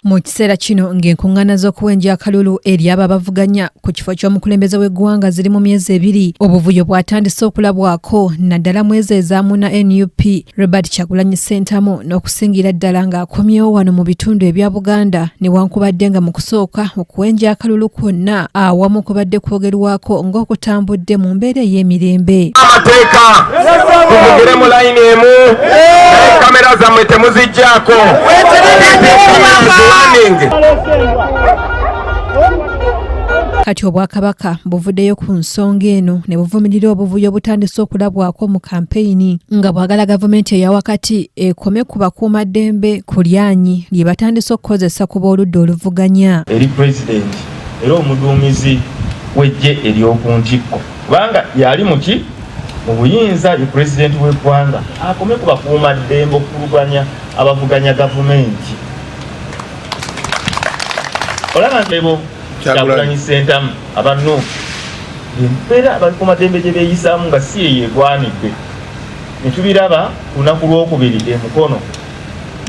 Mu kiseera kino ng'enkuŋŋaana z'okuwenja akalulu eri abo abavuganya ku kifo ky'omukulembeze w'eggwanga ziri mu myezi ebiri, obuvuyo bwatandise okulabwako naddala mwezi ezaamu na NUP Robert Kyagulanyi Ssentamu n'okusingira ddala ng'akomyewo wano mu bitundu ebya Buganda newankubadde nga mu kusooka okuwenja akalulu kwonna awamu kubadde kwogerwako ng'okutambudde mu mbeera ey'emirembe. Amateeka tuvugire mu layini emu naye kamera zammwe temuziggyako. Kati Obwakabaka buvuddeyo ku nsonga eno ne buvumirira obuvuyo butandise okulabwako mu kampeyini nga bwagala gavumenti eya wakati ekome ku bakuumaddembe ku lyanyi lye batandise okukozesa ku b'oludda oluvuganya. Eri pulezidenti era omuduumizi w'eggye ery'oku ntikko kubanga yali muki mu buyinza ye pulezidenti w'eggwanga akome ku bakuumaddembe okuluganya abavuganya gavumenti. Olaba ntebo Kyagulanyi Ssentamu abanno empeera abakuumaddembe gye beeyisaamu nga si yeegwanidde ne tubiraba ku lunaku lwokubiri emukono.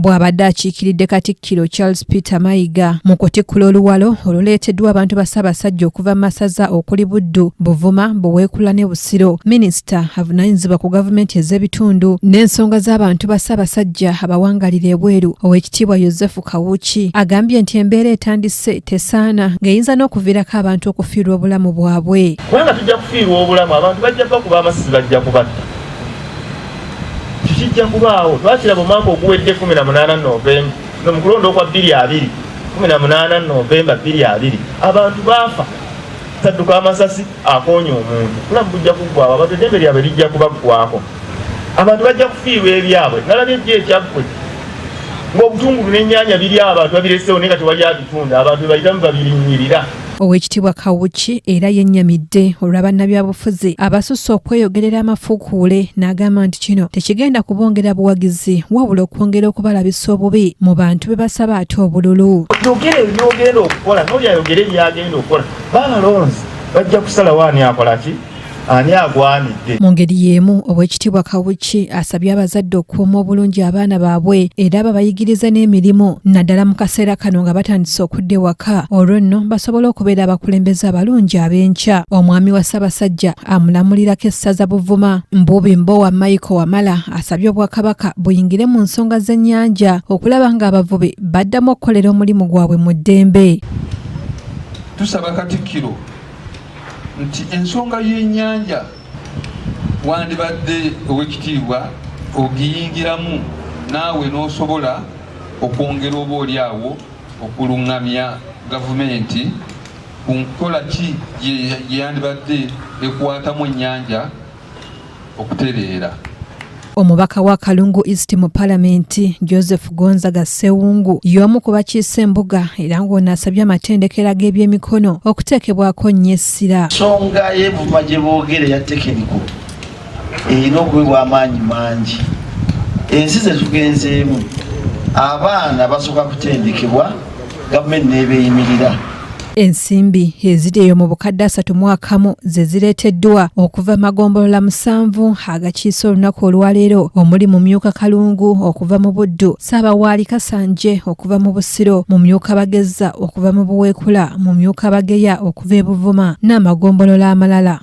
Bw'abadde akiikiridde Katikkiro Charles Peter Mayiga mu kutikkula oluwalo oluleeteddwa abantu ba Ssaabasajja okuva mu masaza okuli Buddu, Buvuma, Buweekula ne Busiro. Minisita avunaanyizibwa ku gavumenti ez'ebitundu n'ensonga z'abantu ba Ssaabasajja abawangalira ebweru Oweekitiibwa Joseph Kawuki agambye nti embeera etandise tesaana ng'eyinza n'okuviirako abantu okufiirwa obulamu bwabwe. Kubanga tujja kufiirwa obulamu abantu bajja kuba amasizi bajja kubatta. Kijja kubaawo twakiraba omwaka oguwedde 18 Novemba no mu kulonda okwa 18 Novemba 2020 abantu baafa sadduka amasasi akoonya omuntu. Kulamu bujja kuggwawo abantu eddembe lyabwe lijja kubaggwako. Abantu bajja kufiirwa ebyabwe. Nalabye eggye ekyaggwe ng'obutungulu n'ennyanja biri abantu babireseewo naye nga tewali abitunda abantu bayitamu babirinnyirira. Oweekitiibwa Kawuki era yennyamidde olw'abannabyabufuzi abasusse okweyogerera amafuukuule n'agamba nti kino tekigenda kubongera buwagizi wabula okwongera okubalabisa obubi mu bantu be basaba ate obululu. Yogera ebyogenda okukola n'oli ayogera ebyagenda okukola baabalonzi bajja kusalawo ani akola ki ani agwanidde. Mu ngeri y'emu Oweekitiibwa Kawuki asabye abazadde okukuuma obulungi abaana baabwe era babayigirize n'emirimu naddala mu kaseera kano nga batandise okudda ewaka olwo nno basobole okubeera abakulembeze abalungi ab'enkya. Omwami wa Ssaabasajja amulamulirako essaza Buvuma Mbuubi Mbowa Michael Wamala asabye Obwakabaka buyingire mu nsonga z'ennyanja okulaba ng'abavubi baddamu okukolera omulimu gwabwe mu ddembe. Tusaba Katikkiro nti ensonga y'ennyanja wandibadde Oweekitiibwa ogiyingiramu naawe n'osobola okwongera oba oli awo okuluŋŋamya gavumenti ku nkola ki gye yandibadde ekwatamu ennyanja okutereera. Omubaka wa Kalungu East mu Palamenti Joseph Gonzaga Ssewungu y'omu ku bakiise embuga era ng'ono asabye amatendekero g'ebyemikono okuteekebwako nnyo essira. Ensonga y'Ebuvuma gye boogera ya tekiniko erina okuweebwa amaanyi mangi. Ensi ze tugenzeemu abaana basooka kutendekebwa gavumenti n'ebeeyimirira. Ensimbi eziri eyo mu bukadde 31 ze zireeteddwa okuva magombolola 7 agakiise olunaku olwaleero omuli mu Myuka Kalungu okuva mu Buddu, Ssaabawaali Kasanje okuva mu Busiro, mu Myuka Bageza okuva mu Buweekula, mu Myuka Bageya okuva e Buvuma n'amagombolola amalala.